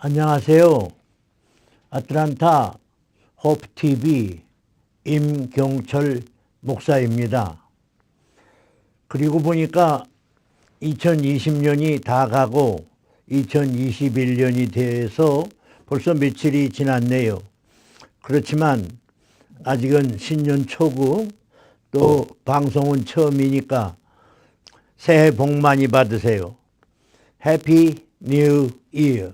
안녕하세요. 아틀란타 호프TV 임경철 목사입니다. 그리고 보니까 2020년이 다 가고 2021년이 돼서 벌써 며칠이 지났네요. 그렇지만 아직은 신년 초고 또 방송은 처음이니까 새해 복 많이 받으세요. 해피 뉴 이어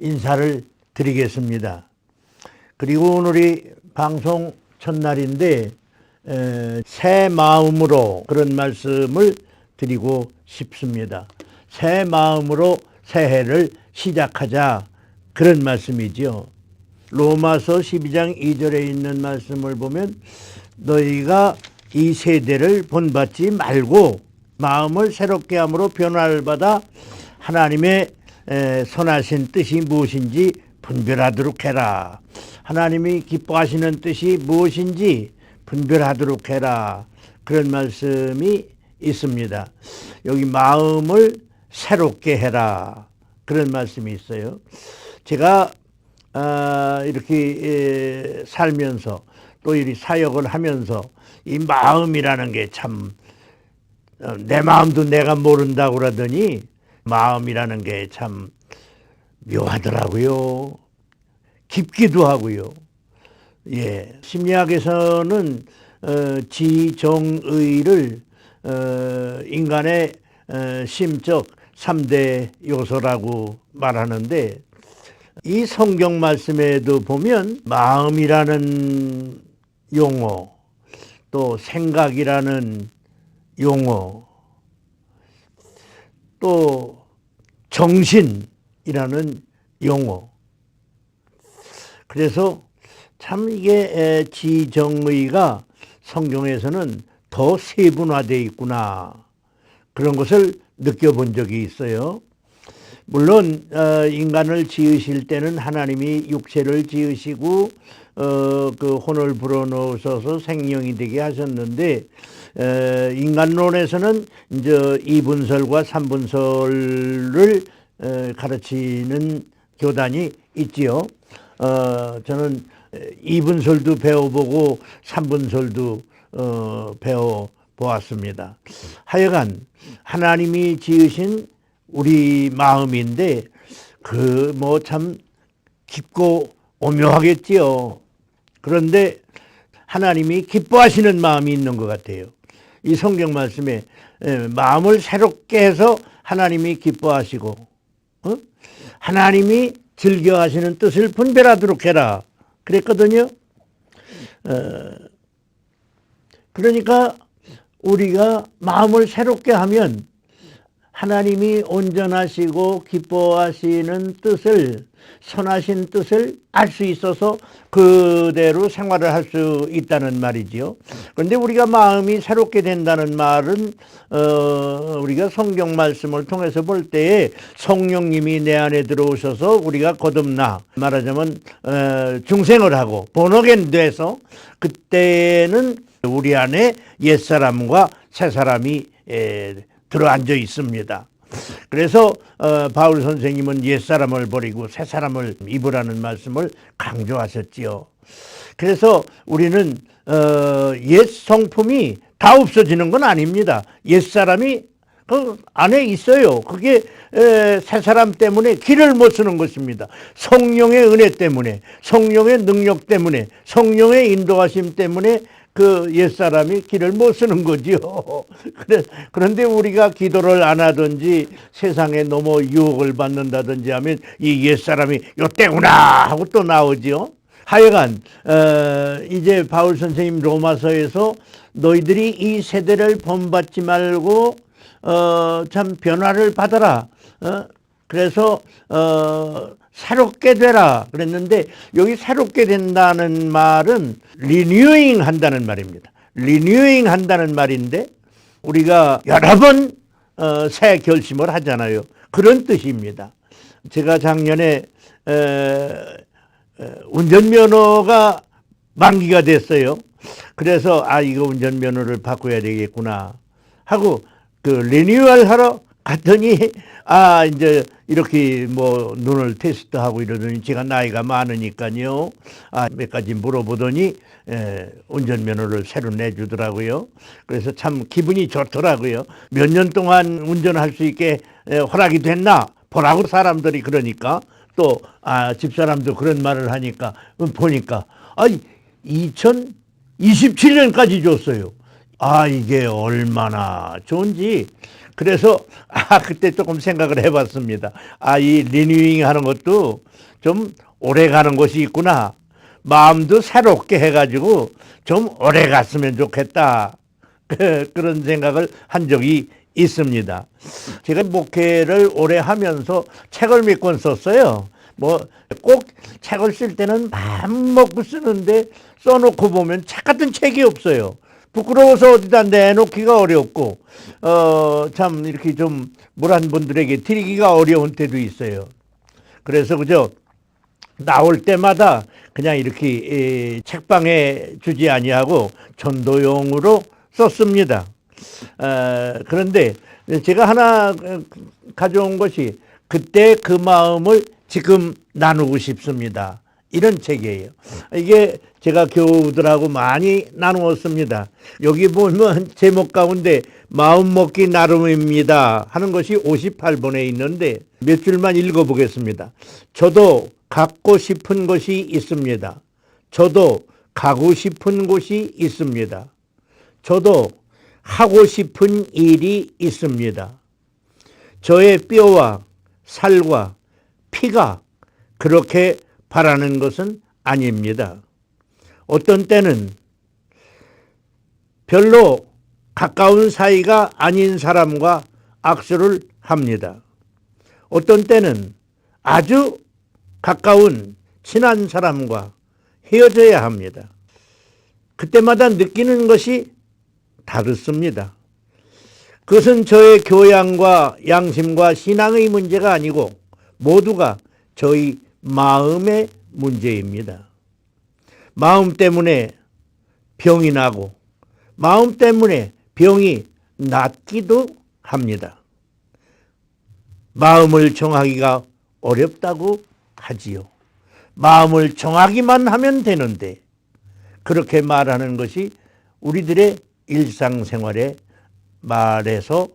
인사를 드리겠습니다. 그리고 오늘이 방송 첫날인데 새 마음으로 그런 말씀을 드리고 싶습니다. 새 마음으로 새해를 시작하자 그런 말씀이죠. 로마서 12장 2절에 있는 말씀을 보면 너희가 이 세대를 본받지 말고 마음을 새롭게 함으로 변화를 받아 하나님의 선하신 뜻이 무엇인지 분별하도록 해라. 하나님이 기뻐하시는 뜻이 무엇인지 분별하도록 해라. 그런 말씀이 있습니다. 여기 마음을 새롭게 해라. 그런 말씀이 있어요. 제가 이렇게 살면서 또 이 사역을 하면서 이 마음이라는 게 참 내 마음도 내가 모른다고 그러더니 마음이라는 게 참 묘하더라고요. 깊기도 하고요. 예, 심리학에서는 지정의를 인간의 심적 3대 요소라고 말하는데 이 성경 말씀에도 보면 마음이라는 용어, 또 생각이라는 용어, 또 정신이라는 용어. 그래서 참 이게 지정의가 성경에서는 더 세분화되어 있구나. 그런 것을 느껴본 적이 있어요. 물론 인간을 지으실 때는 하나님이 육체를 지으시고 그 혼을 불어넣으셔서 생명이 되게 하셨는데 인간론에서는 이제 이분설과 삼분설을 가르치는 교단이 있지요. 저는 이분설도 배워보고 삼분설도 배워보았습니다. 하여간 하나님이 지으신 우리 마음인데 그 뭐 참 깊고 오묘하겠지요. 그런데 하나님이 기뻐하시는 마음이 있는 것 같아요. 이 성경 말씀에 마음을 새롭게 해서 하나님이 기뻐하시고 하나님이 즐겨하시는 뜻을 분별하도록 해라 그랬거든요. 그러니까 우리가 마음을 새롭게 하면 하나님이 온전하시고 기뻐하시는 뜻을, 선하신 뜻을 알 수 있어서 그대로 생활을 할 수 있다는 말이지요. 그런데 우리가 마음이 새롭게 된다는 말은 우리가 성경 말씀을 통해서 볼 때에 성령님이 내 안에 들어오셔서 우리가 거듭나 말하자면 중생을 하고 본어겐 돼서 그때는 우리 안에 옛사람과 새사람이 들어앉아 있습니다. 그래서 바울 선생님은 옛사람을 버리고 새사람을 입으라는 말씀을 강조하셨지요. 그래서 우리는 옛 성품이 다 없어지는 건 아닙니다. 옛사람이 그 안에 있어요. 그게 새사람 때문에 길을 못 쓰는 것입니다. 성령의 은혜 때문에, 성령의 능력 때문에, 성령의 인도하심 때문에 그 옛사람이 길을 못 쓰는 거지요. 그런데 우리가 기도를 안 하든지 세상에 너무 유혹을 받는다든지 하면 이 옛사람이 요때구나 하고 또 나오지요. 하여간 이제 바울 선생님 로마서에서 너희들이 이 세대를 본받지 말고 참 변화를 받아라. 그래서 새롭게 되라 그랬는데 여기 새롭게 된다는 말은 리뉴잉 한다는 말입니다. 리뉴잉 한다는 말인데 우리가 여러 번 새 결심을 하잖아요. 그런 뜻입니다. 제가 작년에 운전면허가 만기가 됐어요. 그래서 이거 운전면허를 바꿔야 되겠구나 하고 그 리뉴얼 하러 갔더니 이제 이렇게 뭐 눈을 테스트하고 이러더니 제가 나이가 많으니까요. 몇 가지 물어보더니 운전면허를 새로 내주더라고요. 그래서 참 기분이 좋더라고요. 몇 년 동안 운전할 수 있게 허락이 됐나 보라고 사람들이 그러니까 또 집사람도 그런 말을 하니까 보니까 2027년까지 줬어요. 이게 얼마나 좋은지. 그래서 그때 조금 생각을 해봤습니다. 이 리뉴잉 하는 것도 좀 오래 가는 것이 있구나. 마음도 새롭게 해가지고 좀 오래 갔으면 좋겠다. 그런 생각을 한 적이 있습니다. 제가 목회를 오래 하면서 책을 몇 권 썼어요. 뭐 꼭 책을 쓸 때는 마음 먹고 쓰는데 써놓고 보면 책 같은 책이 없어요. 부끄러워서 어디다 내놓기가 어렵고 참 이렇게 좀 물한 분들에게 드리기가 어려운 때도 있어요. 그래서 그저 나올 때마다 그냥 이렇게 책방에 주지 아니하고 전도용으로 썼습니다. 그런데 제가 하나 가져온 것이 그때 그 마음을 지금 나누고 싶습니다. 이런 책이에요. 이게 제가 교우들하고 많이 나누었습니다. 여기 보면 제목 가운데 마음 먹기 나름입니다 하는 것이 58번에 있는데 몇 줄만 읽어보겠습니다. 저도 갖고 싶은 것이 있습니다. 저도 가고 싶은 곳이 있습니다. 저도 하고 싶은 일이 있습니다. 저의 뼈와 살과 피가 그렇게 바라는 것은 아닙니다. 어떤 때는 별로 가까운 사이가 아닌 사람과 악수를 합니다. 어떤 때는 아주 가까운 친한 사람과 헤어져야 합니다. 그때마다 느끼는 것이 다릅니다. 그것은 저의 교양과 양심과 신앙의 문제가 아니고 모두가 저희 마음의 문제입니다. 마음 때문에 병이 나고 마음 때문에 병이 낫기도 합니다. 마음을 정하기가 어렵다고 하지요. 마음을 정하기만 하면 되는데 그렇게 말하는 것이 우리들의 일상생활의 말에서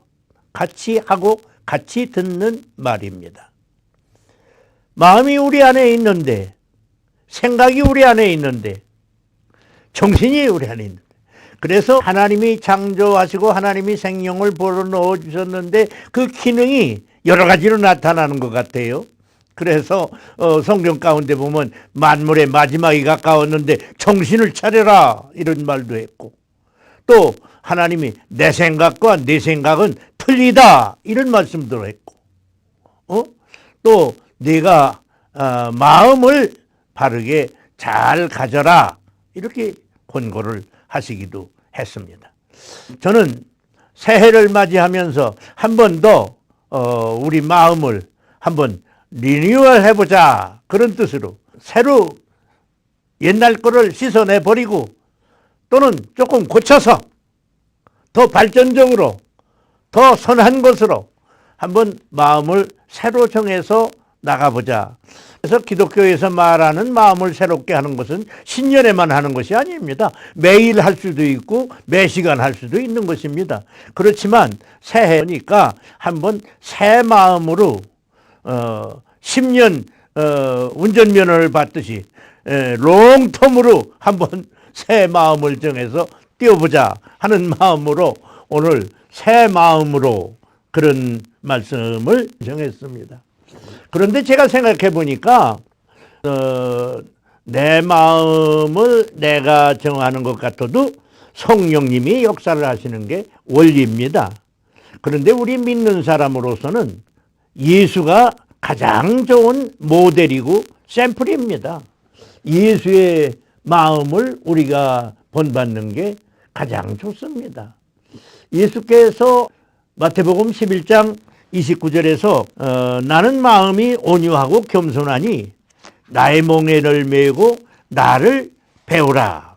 같이 하고 같이 듣는 말입니다. 마음이 우리 안에 있는데 생각이 우리 안에 있는데 정신이 우리 안에 있는데 그래서 하나님이 창조하시고 하나님이 생명을 불어넣어 주셨는데 그 기능이 여러 가지로 나타나는 것 같아요. 그래서 성경 가운데 보면 만물의 마지막이 가까웠는데 정신을 차려라 이런 말도 했고 또 하나님이 내 생각과 네 생각은 틀리다 이런 말씀도 했고 또 네가 마음을 바르게 잘 가져라 이렇게 권고를 하시기도 했습니다. 저는 새해를 맞이하면서 한 번 더 우리 마음을 한번 리뉴얼 해보자 그런 뜻으로 새로 옛날 거를 씻어내버리고 또는 조금 고쳐서 더 발전적으로 더 선한 것으로 한번 마음을 새로 정해서 나가보자. 그래서 기독교에서 말하는 마음을 새롭게 하는 것은 신년에만 하는 것이 아닙니다. 매일 할 수도 있고 매 시간 할 수도 있는 것입니다. 그렇지만 새해니까 한번 새 마음으로 10년 운전면허를 받듯이 롱텀으로 한번 새 마음을 정해서 뛰어보자 하는 마음으로 오늘 새 마음으로 그런 말씀을 정했습니다. 그런데 제가 생각해 보니까 내 마음을 내가 정하는 것 같아도 성령님이 역사를 하시는 게 원리입니다. 그런데 우리 믿는 사람으로서는 예수가 가장 좋은 모델이고 샘플입니다. 예수의 마음을 우리가 본받는 게 가장 좋습니다. 예수께서 마태복음 11장 29절에서 나는 마음이 온유하고 겸손하니 나의 멍에를 메고 나를 배우라.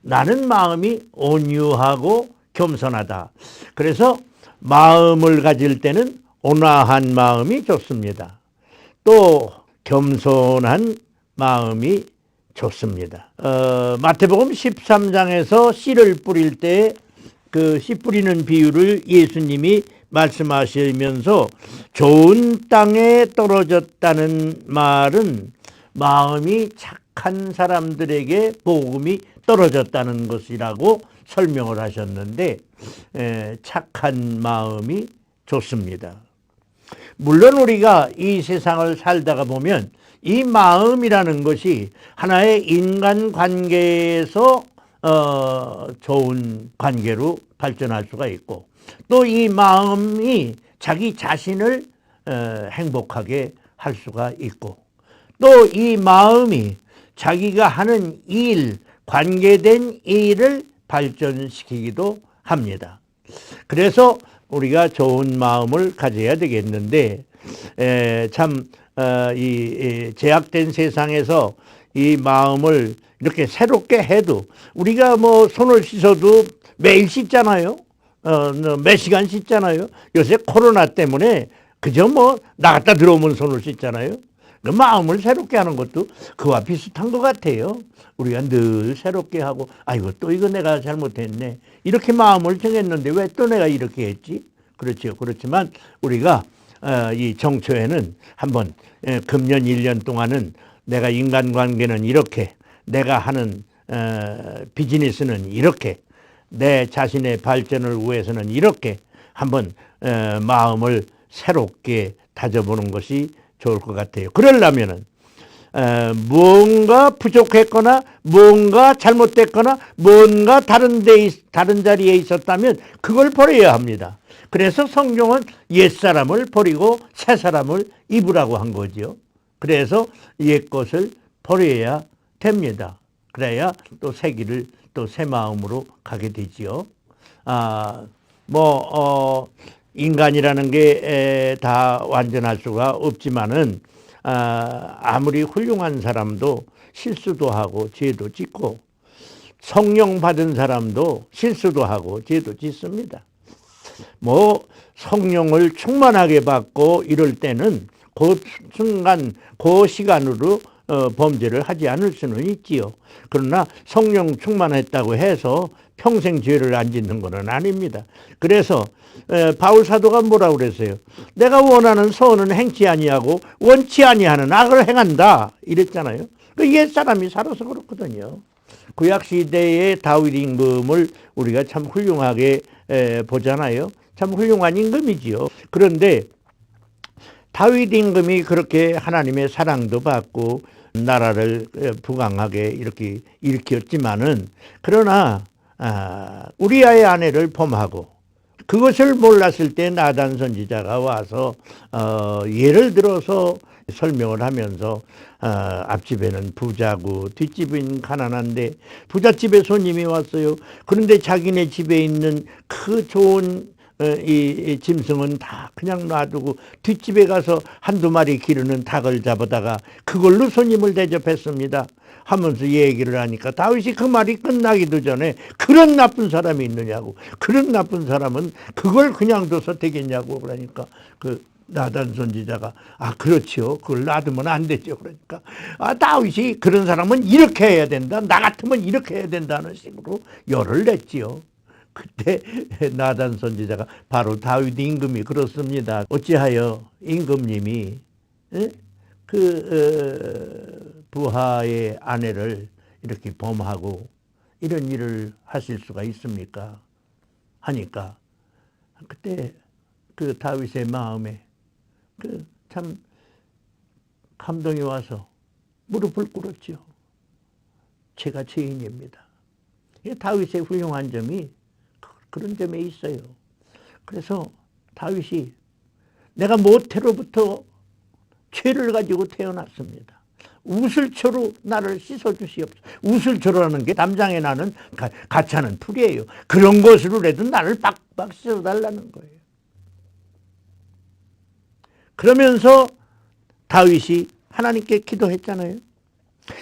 나는 마음이 온유하고 겸손하다. 그래서 마음을 가질 때는 온화한 마음이 좋습니다. 또 겸손한 마음이 좋습니다. 마태복음 13장에서 씨를 뿌릴 때 그 씨 뿌리는 비유를 예수님이 말씀하시면서 좋은 땅에 떨어졌다는 말은 마음이 착한 사람들에게 복음이 떨어졌다는 것이라고 설명을 하셨는데, 착한 마음이 좋습니다. 물론 우리가 이 세상을 살다가 보면 이 마음이라는 것이 하나의 인간관계에서 좋은 관계로 발전할 수가 있고, 또 이 마음이 자기 자신을 행복하게 할 수가 있고, 또 이 마음이 자기가 하는 일, 관계된 일을 발전시키기도 합니다. 그래서 우리가 좋은 마음을 가져야 되겠는데, 이 제약된 세상에서 이 마음을 이렇게 새롭게 해도, 우리가 뭐 손을 씻어도 매일 씻잖아요. 몇 시간 씻잖아요. 요새 코로나 때문에 그저 뭐 나갔다 들어오면 손을 씻잖아요. 그 마음을 새롭게 하는 것도 그와 비슷한 것 같아요. 우리가 늘 새롭게 하고, 아이고 또 이거 내가 잘못했네, 이렇게 마음을 정했는데 왜 또 내가 이렇게 했지? 그렇죠. 그렇지만 우리가 이 정초에는 한번 금년 1년 동안은 내가 인간관계는 이렇게, 내가 하는 비즈니스는 이렇게, 내 자신의 발전을 위해서는 이렇게 한번 마음을 새롭게 다져보는 것이 좋을 것 같아요. 그러려면은 뭔가 부족했거나 뭔가 잘못됐거나 뭔가 다른 자리에 있었다면 그걸 버려야 합니다. 그래서 성경은 옛사람을 버리고 새사람을 입으라고 한 거죠. 그래서 옛것을 버려야 됩니다. 그래야 또 새 길을 또 새 마음으로 가게 되지요. 인간이라는 게 다 완전할 수가 없지만은, 아무리 훌륭한 사람도 실수도 하고 죄도 짓고, 성령 받은 사람도 실수도 하고 죄도 짓습니다. 뭐 성령을 충만하게 받고 이럴 때는 그 순간 그 시간으로 범죄를 하지 않을 수는 있지요. 그러나 성령 충만했다고 해서 평생 죄를 안 짓는 것은 아닙니다. 그래서 바울 사도가 뭐라고 그랬어요? 내가 원하는 선은 행치 아니하고 원치 아니하는 악을 행한다 이랬잖아요. 그 옛사람이 살아서 그렇거든요. 구약시대의 다윗 임금을 우리가 참 훌륭하게 보잖아요. 참 훌륭한 임금이지요. 그런데 다윗 임금이 그렇게 하나님의 사랑도 받고 나라를 부강하게 이렇게 일으켰지만은, 그러나 우리아의 아내를 범하고, 그것을 몰랐을 때 나단 선지자가 와서 예를 들어서 설명을 하면서, 앞집에는 부자고 뒷집은 가난한데 부잣집에 손님이 왔어요. 그런데 자기네 집에 있는 그 좋은 이 짐승은 다 그냥 놔두고 뒷집에 가서 한두 마리 기르는 닭을 잡아다가 그걸로 손님을 대접했습니다 하면서 얘기를 하니까, 다윗이 그 말이 끝나기도 전에 그런 나쁜 사람이 있느냐고, 그런 나쁜 사람은 그걸 그냥 둬서 되겠냐고 그러니까, 그 나단 선지자가 그렇죠, 그걸 놔두면 안 되죠. 그러니까 다윗이 그런 사람은 이렇게 해야 된다, 나 같으면 이렇게 해야 된다는 식으로 열을 냈지요. 그때 나단 선지자가 바로 다윗 임금이 그렇습니다. 어찌하여 임금님이 부하의 아내를 이렇게 범하고 이런 일을 하실 수가 있습니까? 하니까 그때 그 다윗의 마음에 참 감동이 와서 무릎을 꿇었죠. 제가 죄인입니다. 다윗의 훌륭한 점이 그런 점에 있어요. 그래서 다윗이 내가 모태로부터 죄를 가지고 태어났습니다. 우슬초로 나를 씻어주시옵소서. 우슬초로라는 게 담장에 나는 가차는 풀이에요. 그런 것으로라도 나를 빡빡 씻어달라는 거예요. 그러면서 다윗이 하나님께 기도했잖아요.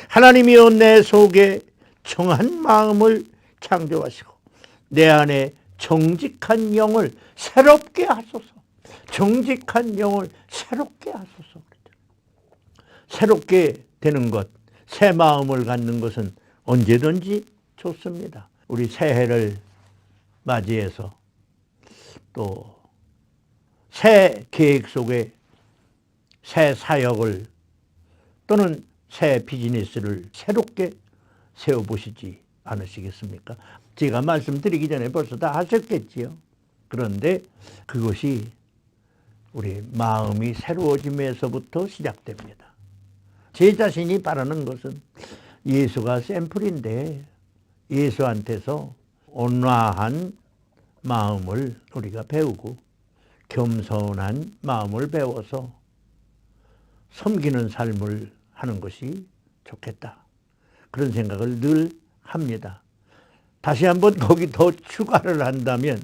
하나님이여, 내 속에 정한 마음을 창조하시고 내 안에 정직한 영을 새롭게 하소서. 정직한 영을 새롭게 하소서. 새롭게 되는 것, 새 마음을 갖는 것은 언제든지 좋습니다. 우리 새해를 맞이해서 또 새 계획 속에 새 사역을 또는 새 비즈니스를 새롭게 세워보시지 않으시겠습니까? 제가 말씀드리기 전에 벌써 다 하셨겠지요. 그런데 그것이 우리 마음이 새로워짐에서부터 시작됩니다. 제 자신이 바라는 것은 예수가 샘플인데 예수한테서 온화한 마음을 우리가 배우고 겸손한 마음을 배워서 섬기는 삶을 하는 것이 좋겠다. 그런 생각을 늘 합니다. 다시 한번 거기 더 추가를 한다면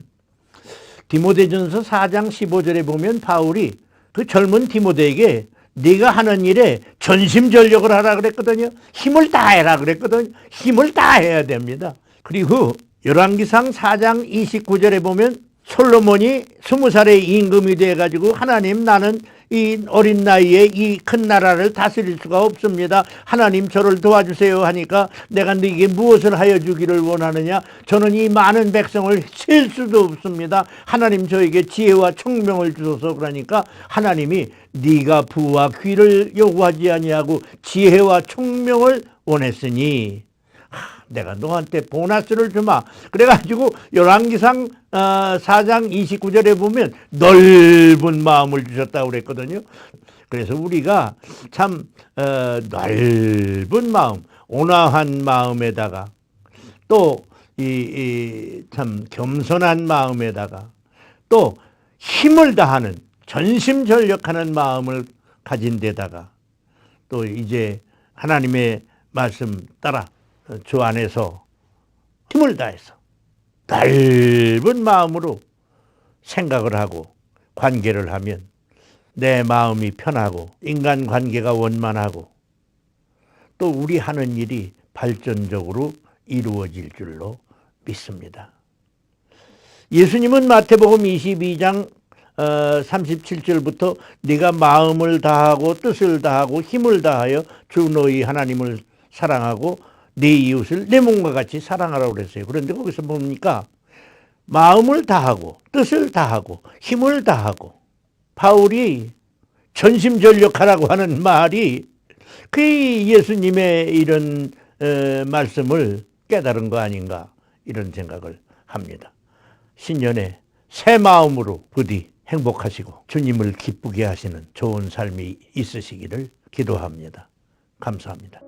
디모데전서 4장 15절에 보면 바울이 그 젊은 디모데에게 네가 하는 일에 전심전력을 하라 그랬거든요. 힘을 다해라 그랬거든요. 힘을 다해야 됩니다. 그리고 열왕기상 4장 29절에 보면 솔로몬이 20살의 임금이 돼가지고 하나님 나는 이 어린 나이에 이 큰 나라를 다스릴 수가 없습니다. 하나님 저를 도와주세요 하니까 내가 네게 무엇을 하여 주기를 원하느냐? 저는 이 많은 백성을 셀 수도 없습니다. 하나님 저에게 지혜와 총명을 주소서. 그러니까 하나님이 네가 부와 귀를 요구하지 아니하고 지혜와 총명을 원했으니 내가 너한테 보너스를 주마. 그래가지고 열왕기상 4장 29절에 보면 넓은 마음을 주셨다고 그랬거든요. 그래서 우리가 참 넓은 마음, 온화한 마음에다가 또 참 겸손한 마음에다가 또 힘을 다하는 전심전력하는 마음을 가진 데다가 또 이제 하나님의 말씀 따라 주 안에서 힘을 다해서 넓은 마음으로 생각을 하고 관계를 하면 내 마음이 편하고 인간관계가 원만하고 또 우리 하는 일이 발전적으로 이루어질 줄로 믿습니다. 예수님은 마태복음 22장 37절부터 네가 마음을 다하고 뜻을 다하고 힘을 다하여 주 너희 하나님을 사랑하고 네 이웃을 내 몸과 같이 사랑하라고 그랬어요. 그런데 거기서 보니까 마음을 다하고 뜻을 다하고 힘을 다하고 바울이 전심전력하라고 하는 말이 그 예수님의 이런 말씀을 깨달은 거 아닌가 이런 생각을 합니다. 신년에 새 마음으로 부디 행복하시고 주님을 기쁘게 하시는 좋은 삶이 있으시기를 기도합니다. 감사합니다.